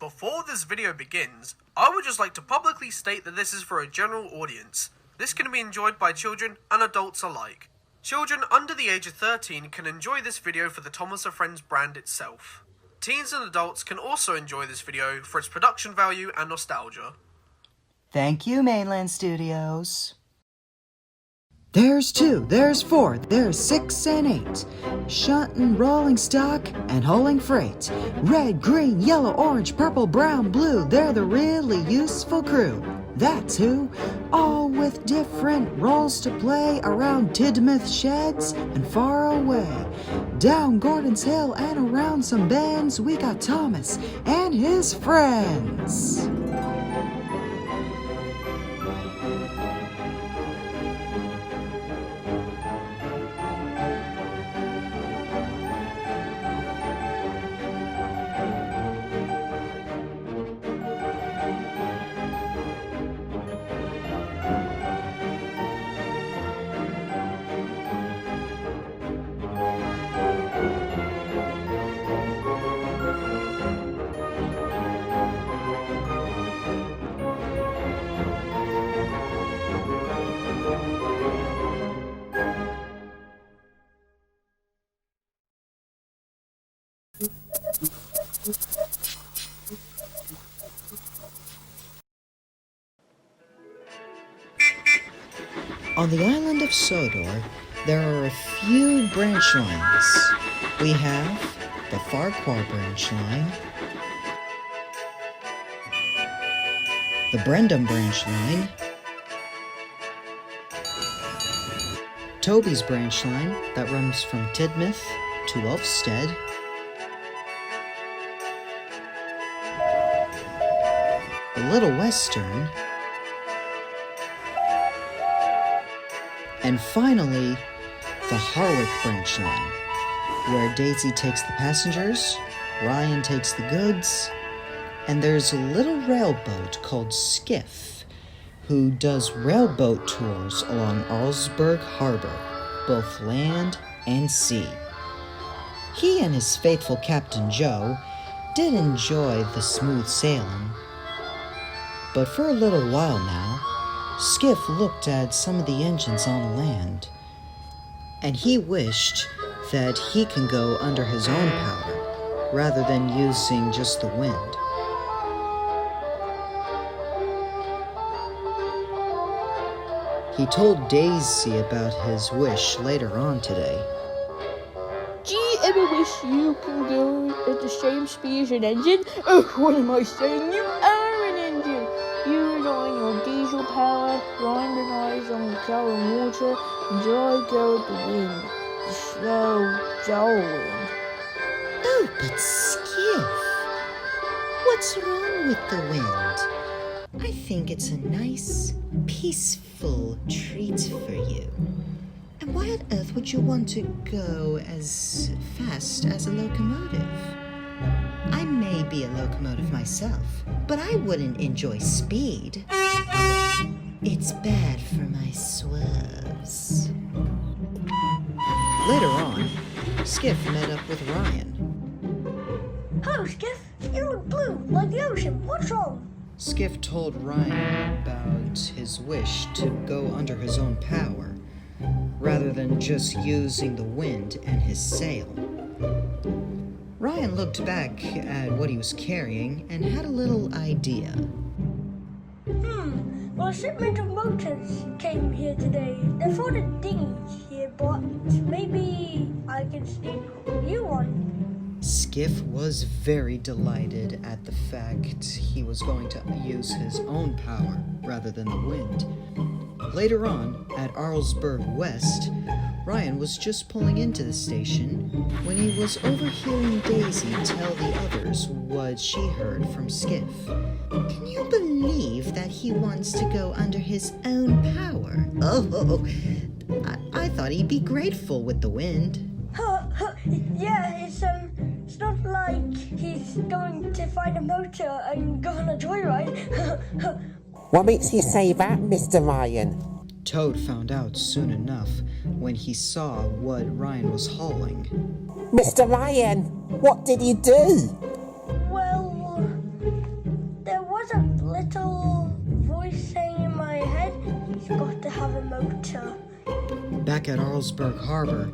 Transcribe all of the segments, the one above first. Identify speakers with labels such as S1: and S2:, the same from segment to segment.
S1: Before this video begins, I would just like to publicly state that this is for a general audience. This can be enjoyed by children and adults alike. Children under the age of 13 can enjoy this video for the Thomas & Friends brand itself. Teens and adults can also enjoy this video for its production value and nostalgia.
S2: Thank you, Mainland Studios. There's 2, there's 4, there's 6 and 8. Shunting, rolling stock, and hauling freight. Red, green, yellow, orange, purple, brown, blue. They're the really useful crew. That's who. All with different roles to play around Tidmouth sheds and far away. Down Gordon's Hill and around some bends, we got Thomas and his friends. On the island of Sodor, there are a few branch lines. We have the Farquhar branch line, the Brendam branch line, Toby's branch line that runs from Tidmouth to Ulfstead, the Little Western, and finally, the Harwick branch line, where Daisy takes the passengers, Ryan takes the goods, and there's a little railboat called Skiff, who does railboat tours along Arlesburg Harbor, both land and sea. He and his faithful Captain Joe did enjoy the smooth sailing, but for a little while now, Skiff looked at some of the engines on land, and he wished that he can go under his own power, rather than using just the wind. He told Daisy about his wish later on today.
S3: Do you ever wish you can go at the same speed as an engine? Oh, what am I saying? You are an engine! You rely on your diesel power, Ryan relies on the coal and water, and I go with the wind, the slow, dull wind.
S2: Oh, but Skiff, what's wrong with the wind? I think it's a nice, peaceful treat for you. And why on earth would you want to go as fast as a locomotive? I may be a locomotive myself, but I wouldn't enjoy speed. It's bad for my swerves. Later on, Skiff met up with Ryan.
S4: Hello, Skiff. You look blue, like the ocean. What's wrong?
S2: Skiff told Ryan about his wish to go under his own power, rather than just using the wind and his sail. Ryan looked back at what he was carrying and had a little idea.
S4: Well, a shipment of motors came here today. They're for the dinghies here, but maybe I can sneak you one.
S2: Skiff was very delighted at the fact he was going to use his own power rather than the wind. Later on, at Arlesburg West, Ryan was just pulling into the station when he was overhearing Daisy tell the others what she heard from Skiff. Can you believe that he wants to go under his own power? Oh, I thought he'd be grateful with the wind.
S4: Yeah, it's not like he's going to find a motor and go on a joyride.
S5: What makes you say that, Mr. Ryan?
S2: Toad found out soon enough when he saw what Ryan was hauling.
S5: Mr. Ryan, what did you do?
S4: Well, boat.
S2: Back at Arlsberg Harbor,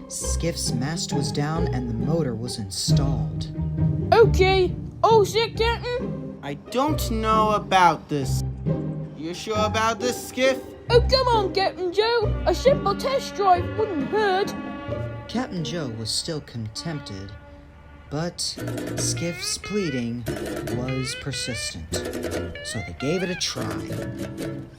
S2: Skiff's mast was down and the motor was installed.
S3: Okay, all set, Captain?
S6: I don't know about this. You sure about this, Skiff?
S3: Oh, come on, Captain Joe. A simple test drive wouldn't hurt.
S2: Captain Joe was still contempted, but Skiff's pleading was persistent, so they gave it a try.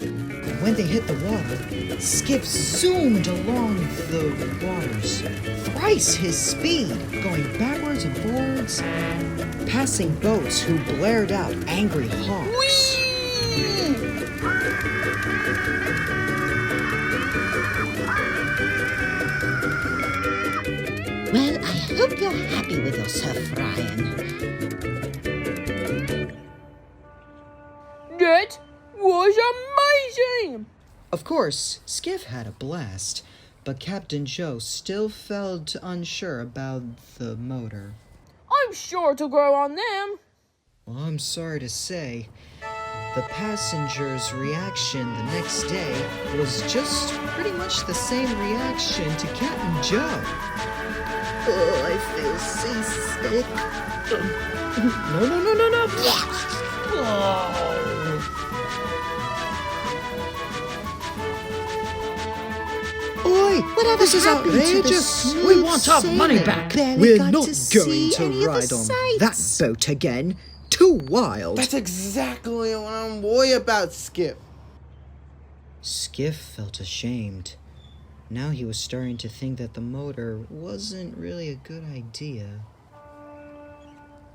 S2: And when they hit the water, Skiff zoomed along the waters, thrice his speed, going backwards and forwards, passing boats who blared out angry honks.
S7: Well, I hope you're happy with yourself, Ryan.
S3: That was amazing!
S2: Of course, Skiff had a blast, but Captain Joe still felt unsure about the motor.
S3: I'm sure to grow on them.
S2: Well, I'm sorry to say, the passengers' reaction the next day was just pretty much the same reaction to Captain Joe. Oh, I feel seasick. No.
S5: Oi!
S2: This is outrageous. We want our money back. We're not going to ride on that boat again. Too wild.
S6: That's exactly what I'm worried about, Skip.
S2: Skiff felt ashamed. Now he was starting to think that the motor wasn't really a good idea.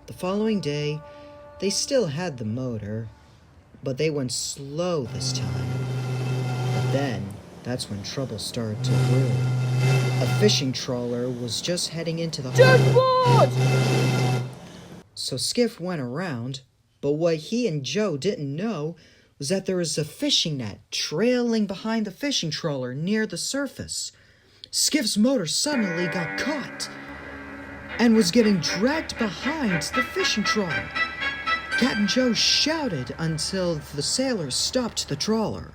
S2: The following day, they still had the motor, but they went slow this time. But then, that's when trouble started to brew. A fishing trawler was just heading into the harbor.
S3: Board!
S2: So Skiff went around, but what he and Joe didn't know was that there was a fishing net trailing behind the fishing trawler near the surface. Skiff's motor suddenly got caught and was getting dragged behind the fishing trawler. Captain Joe shouted until the sailors stopped the trawler.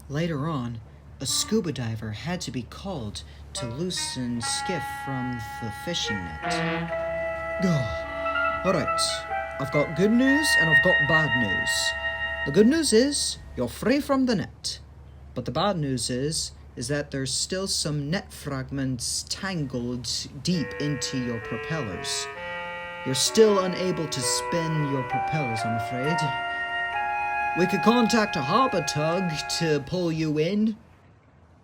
S2: Later on, a scuba diver had to be called to loosen Skiff from the fishing net. Alright, I've got good news and I've got bad news. The good news is you're free from the net. But the bad news is that there's still some net fragments tangled deep into your propellers. You're still unable to spin your propellers, I'm afraid. We could contact a harbor tug to pull you in.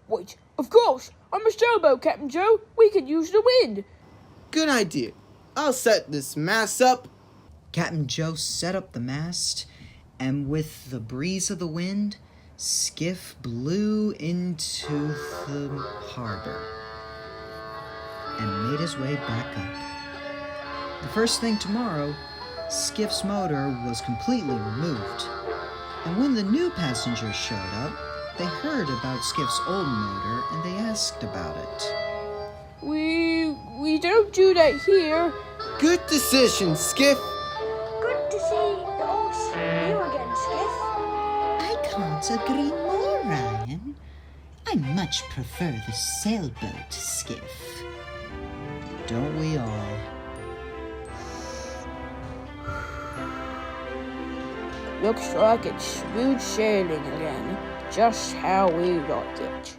S3: Wait, of course. I'm a sailboat, Captain Joe. We could use the wind.
S6: Good idea. I'll set this mast up.
S2: Captain Joe set up the mast, and with the breeze of the wind, Skiff blew into the harbor and made his way back up. The first thing tomorrow, Skiff's motor was completely removed, and when the new passengers showed up, they heard about Skiff's old motor and they asked about it.
S3: We don't do that here.
S6: Good decision, Skiff.
S4: Good to see the old you again, Skiff.
S7: I can't agree more, Ryan. I much prefer the sailboat, Skiff.
S2: Don't we all?
S3: Looks like it's smooth sailing again, just how we like it.